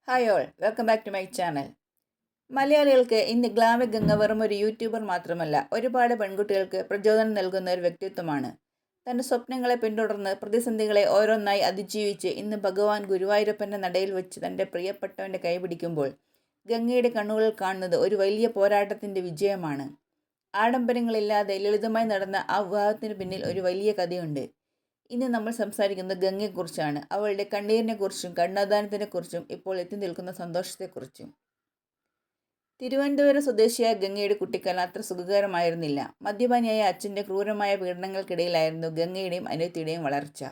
Hi all, welcome back to my channel. മലയാളികൾക്ക് ഇന്ന് glamour Ganga വെറും ഒരു യൂട്യൂബർ മാത്രമല്ല, ഒരുപാട് പെൺകുട്ടികൾക്ക് പ്രചോദനം നൽകുന്ന ഒരു വ്യക്തിത്വമാണ്. തൻ്റെ സ്വപ്നങ്ങളെ പിന്തുടർന്ന് പ്രതിസന്ധികളെ ഓരോന്നായി അതിജീവിച്ച് ഇന്ന് ഭഗവാൻ ഗുരുവായൂരപ്പൻ്റെ നടയിൽ വെച്ച് തൻ്റെ പ്രിയപ്പെട്ടവൻ്റെ കൈപിടിക്കുമ്പോൾ ഗംഗയുടെ കണ്ണുകളിൽ കാണുന്നത് ഒരു വലിയ പോരാട്ടത്തിൻ്റെ വിജയമാണ്. ആഡംബരങ്ങളില്ലാതെ ലളിതമായി നടന്ന ആ വിവാഹത്തിന് പിന്നിൽ ഒരു വലിയ കഥയുണ്ട്. ഇന്ന് നമ്മൾ സംസാരിക്കുന്നത് ഗംഗയെക്കുറിച്ചാണ്. അവളുടെ കണ്ണീരിനെക്കുറിച്ചും കണ്ണാദാനത്തിനെക്കുറിച്ചും ഇപ്പോൾ എത്തി നിൽക്കുന്ന സന്തോഷത്തെക്കുറിച്ചും. തിരുവനന്തപുരം സ്വദേശിയായ ഗംഗയുടെ കുട്ടിക്കാലം അത്ര സുഖകരമായിരുന്നില്ല. മദ്യപാനിയായ അച്ഛൻ്റെ ക്രൂരമായ പീഡനങ്ങൾക്കിടയിലായിരുന്നു ഗംഗയുടെയും അനിയത്തിയുടെയും വളർച്ച.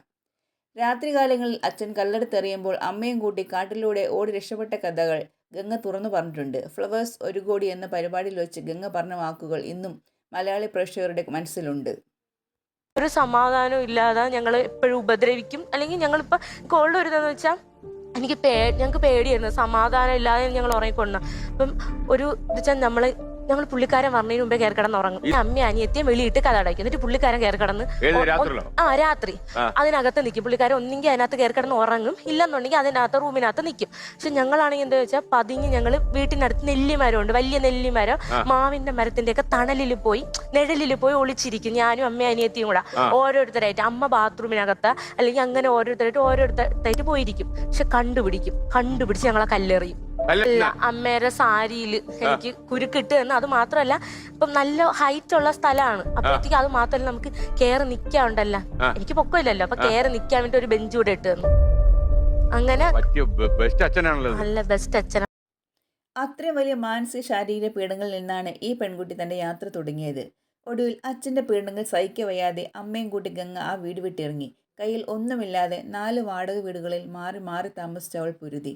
രാത്രികാലങ്ങളിൽ അച്ഛൻ കല്ലെടുത്തെറിയുമ്പോൾ അമ്മയും കൂട്ടി കാട്ടിലൂടെ ഓടി രക്ഷപ്പെട്ട കഥകൾ ഗംഗ തുറന്നു പറഞ്ഞിട്ടുണ്ട്. ഫ്ലവേഴ്സ് 1 കോടി എന്ന പരിപാടിയിൽ വെച്ച് ഗംഗ പറഞ്ഞ വാക്കുകൾ ഇന്നും മലയാളി പ്രേക്ഷകരുടെ മനസ്സിലുണ്ട്. ഒരു സമാധാനം ഇല്ലാതെ ഞങ്ങൾ എപ്പോഴും ഉപദ്രവിക്കും. അല്ലെങ്കിൽ ഞങ്ങളിപ്പോൾ കോൾഡ് വരുന്നതെന്ന് വെച്ചാൽ ഞങ്ങൾക്ക് പേടിയായിരുന്നു. സമാധാനം ഇല്ലാതെ ഞങ്ങൾ ഉറങ്ങിക്കൊണ്ട. അപ്പം ഒരു ഇത് വെച്ചാൽ ഞങ്ങൾ പുള്ളിക്കാരൻ പറഞ്ഞതിന് മുമ്പേ കയറി കിടന്ന് ഉറങ്ങും. അമ്മ അനിയത്തിയെ വെളിയിട്ട് കഥ അടയ്ക്കും. എന്നിട്ട് പുള്ളിക്കാരൻ കയറി കിടന്ന് രാത്രി അതിനകത്ത് നിൽക്കും. പുള്ളിക്കാരൻ ഒന്നെങ്കിൽ അതിനകത്ത് കയറി കിടന്ന് ഉറങ്ങും, ഇല്ലെന്നുണ്ടെങ്കിൽ അതിനകത്ത് റൂമിനകത്ത് നിൽക്കും. പക്ഷെ ഞങ്ങളാണെങ്കിൽ എന്താ വെച്ചാൽ പതിഞ്ഞ് ഞങ്ങൾ വീട്ടിനടുത്ത് നെല്ലിമരമുണ്ട്, വലിയ നെല്ലിമരം. മാവിന്റെ മരത്തിന്റെ ഒക്കെ നിഴലിൽ പോയി ഒളിച്ചിരിക്കും. ഞാനും അമ്മയും അനിയത്തിയും കൂടെ ഓരോരുത്തരായിട്ട്. അമ്മ ബാത്റൂമിനകത്ത് അല്ലെങ്കിൽ അങ്ങനെ ഓരോരുത്തരായിട്ട് പോയിരിക്കും. പക്ഷെ കണ്ടുപിടിച്ച് ഞങ്ങളെ കല്ലെറിയും. അമ്മയുടെ സാരിയിൽ എനിക്ക് കുരുക്കിട്ട് എന്ന്. അത് മാത്രമല്ല, ഇപ്പം നല്ല ഹൈറ്റ് ഉള്ള സ്ഥലമാണ്. അപ്പോഴത്തേക്ക് അത് മാത്രമല്ല, നമുക്ക് കയറി നിൽക്കാണ്ടല്ല, എനിക്ക് പൊക്കമില്ലല്ലോ, അപ്പൊ കയറി നിൽക്കാൻ വേണ്ടി ഒരു ബെഞ്ച് കൂടെ ഇട്ട് തന്നു. അങ്ങനെ നല്ല ബെസ്റ്റ് അച്ഛനാണ്. അത്രയും വലിയ മാനസിക ശാരീരിക പീഡനങ്ങളിൽ നിന്നാണ് ഈ പെൺകുട്ടി തന്റെ യാത്ര തുടങ്ങിയത്. ഒടുവിൽ അച്ഛൻ്റെ പീഡനങ്ങൾ സഹിക്കവയ്യാതെ അമ്മയും കൂട്ടി ഗംഗ ആ വീട് വിട്ടിറങ്ങി. കയ്യിൽ ഒന്നുമില്ലാതെ 4 വാടക വീടുകളിൽ മാറി മാറി താമസിച്ച അവൾ പൊരുതി.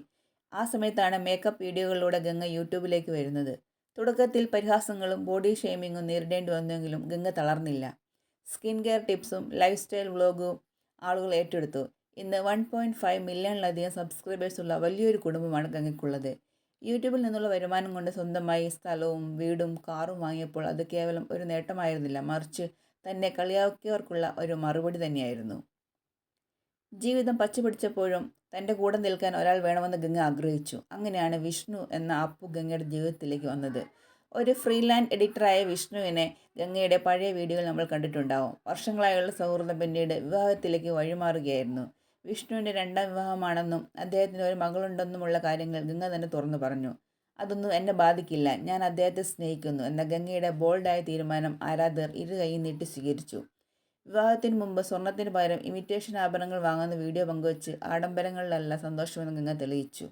ആ സമയത്താണ് മേക്കപ്പ് വീഡിയോകളിലൂടെ ഗംഗ യൂട്യൂബിലേക്ക് വരുന്നത്. തുടക്കത്തിൽ പരിഹാസങ്ങളും ബോഡി ഷെയ്മിങ്ങും നേരിടേണ്ടി വന്നെങ്കിലും ഗംഗ തളർന്നില്ല. സ്കിൻ കെയർ ടിപ്സും ലൈഫ് സ്റ്റൈൽ വ്ലോഗും ആളുകൾ ഏറ്റെടുത്തു. ഇന്ന് 1.5 മില്യണിലധികം സബ്സ്ക്രൈബേഴ്സുള്ള വലിയൊരു കുടുംബമാണ് ഗംഗയ്ക്കുള്ളത്. യൂട്യൂബിൽ നിന്നുള്ള വരുമാനം കൊണ്ട് സ്വന്തമായി സ്ഥലവും വീടും കാറും വാങ്ങിയപ്പോൾ അത് കേവലം ഒരു നേട്ടമായിരുന്നില്ല, മറിച്ച് തന്നെ കളിയാക്കിയവർക്കുള്ള ഒരു മറുപടി തന്നെയായിരുന്നു. ജീവിതം പച്ചപിടിച്ചപ്പോഴും തൻ്റെ കൂടെ നിൽക്കാൻ ഒരാൾ വേണമെന്ന് ഗംഗ ആഗ്രഹിച്ചു. അങ്ങനെയാണ് വിഷ്ണു എന്ന അപ്പു ഗംഗയുടെ ജീവിതത്തിലേക്ക് വന്നത്. ഒരു ഫ്രീലാൻഡ് എഡിറ്ററായ വിഷ്ണുവിനെ ഗംഗയുടെ പഴയ വീഡിയോകൾ നമ്മൾ കണ്ടിട്ടുണ്ടാവും. വർഷങ്ങളായുള്ള സൗഹൃദം പിന്നീട് വിവാഹത്തിലേക്ക് വഴിമാറുകയായിരുന്നു. വിഷ്ണുവിൻ്റെ 2ാം വിവാഹമാണെന്നും അദ്ദേഹത്തിന് ഒരു മകളുണ്ടെന്നുമുള്ള കാര്യങ്ങൾ ഗംഗ തന്നെ തുറന്നു പറഞ്ഞു. അതൊന്നും എന്നെ ബാധിക്കില്ല, ഞാൻ അദ്ദേഹത്തെ സ്നേഹിക്കുന്നു എന്ന ഗംഗയുടെ ബോൾഡായ തീരുമാനം ആരാധകർ കൈയും നീട്ടി സ്വീകരിച്ചു. വിവാഹത്തിന് മുമ്പ് സ്വർണത്തിന് പകരം ഇമിറ്റേഷൻ ആഭരണങ്ങൾ വാങ്ങുന്ന വീഡിയോ പങ്കുവച്ച് ആഡംബരങ്ങളിലല്ല സന്തോഷമെന്ന് ഗംഗ തെളിയിച്ചു.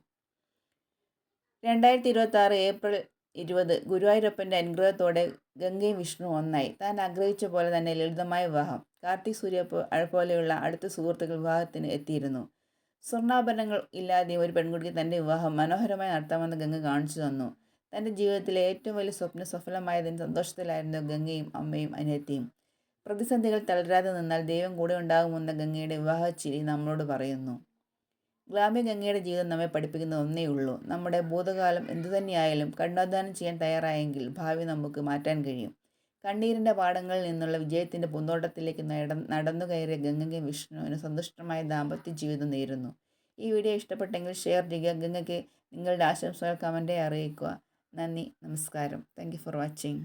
2026 ഏപ്രിൽ 20 ഗുരുവായൂരപ്പൻ്റെ അനുഗ്രഹത്തോടെ ഗംഗയും വിഷ്ണു ഒന്നായി. താൻ ആഗ്രഹിച്ച പോലെ തന്നെ ലളിതമായ വിവാഹം. കാർത്തിക് സൂര്യ പോലെയുള്ള അടുത്ത സുഹൃത്തുക്കൾ വിവാഹത്തിന് എത്തിയിരുന്നു. സ്വർണ്ണാഭരണങ്ങൾ ഇല്ലാതെയും ഒരു പെൺകുട്ടിക്ക് തൻ്റെ വിവാഹം മനോഹരമായി നടത്താമെന്ന് ഗംഗ കാണിച്ചു തന്നു. തൻ്റെ ജീവിതത്തിലെ ഏറ്റവും വലിയ സ്വപ്നം സഫലമായതിന് സന്തോഷത്തിലായിരുന്നു ഗംഗയും അമ്മയും അനിയത്തിയും. പ്രതിസന്ധികൾ തളരാതെ നിന്നാൽ ദൈവം കൂടെ ഉണ്ടാകുമെന്ന ഗംഗയുടെ വിവാഹച്ചിരി നമ്മളോട് പറയുന്നു. ഗ്ലാമർ ഗംഗയുടെ ജീവിതം നമ്മെ പഠിപ്പിക്കുന്ന ഒന്നേ ഉള്ളൂ: നമ്മുടെ ഭൂതകാലം എന്തുതന്നെയായാലും കണ്ണാദാനം ചെയ്യാൻ തയ്യാറായെങ്കിൽ ഭാവി നമുക്ക് മാറ്റാൻ കഴിയും. കണ്ണീരിൻ്റെ പാടങ്ങളിൽ നിന്നുള്ള വിജയത്തിൻ്റെ പൂന്തോട്ടത്തിലേക്ക് നടന്നു കയറിയ ഗംഗയ്ക്കും വിഷ്ണുവിന് സന്തുഷ്ടമായ ദാമ്പത്യ ജീവിതം നേരുന്നു. ഈ വീഡിയോ ഇഷ്ടപ്പെട്ടെങ്കിൽ ഷെയർ ചെയ്യുക. ഗംഗയ്ക്ക് നിങ്ങളുടെ ആശംസകൾ കമൻറ്റായി അറിയിക്കുക. നന്ദി, നമസ്കാരം. Thank you for watching.